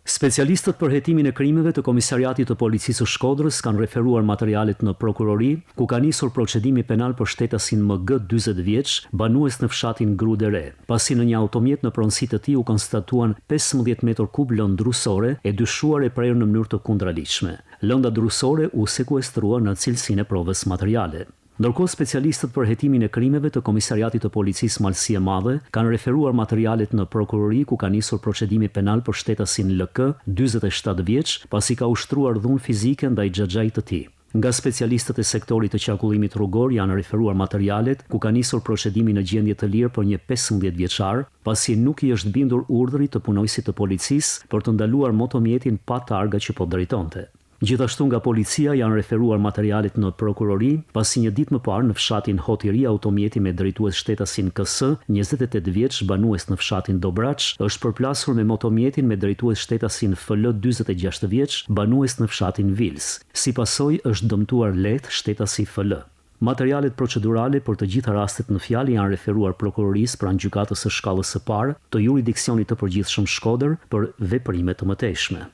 Specialistët për hetimin e krimeve të Komisariatit të Policisë së Shkodrës kanë referuar materialet në prokurori, ku ka nisur procedimi penal për shtetasin MG 40 vjeç, banues në fshatin Grudere, pasi në një automjet në pronësi të tij u konstatuan 15 metër kub lëndë drusore e dyshuar e prerë në mënyrë të kundraligjshme. Lënda drusore u sekuestrua në cilësinë e provës materiale. Ndërkohë, specialistët për hetimin e krimeve të Komisariatit të Policisë Malësi e Madhe kanë referuar materialet në prokurori, ku ka nisur procedimi penal për shtetasin LK, 47 vjeç, pasi ka ushtruar dhunë fizike ndaj xhaxhait të tij. Nga specialistët e sektorit të qarkullimit rrugor janë referuar materialet ku ka nisur procedimi në gjendje të lirë për një 15 vjeçar, pasi nuk i është bindur urdhrit të punojësit të policisë për të ndaluar motomjetin pa targa që po drejtonte. Gjithashtu nga policia janë referuar materialet në prokurori, pasi një ditë më parë në fshatin Hotiri automjeti me drejtues shtetasin KS, 28 vjeç, banues në fshatin Dobraç, është përplasur me motomjetin me drejtues shtetasin FL 46 vjeç, banues në fshatin Vils. Si pasojë është dëmtuar lehtë shtetasi FL. Materialet procedurale për të gjitha rastet në fjalë janë referuar prokurorisë pranë gjykatës së shkallës së parë të juridiksionit të përgjithshëm Shkodër për veprime të mëtejshme.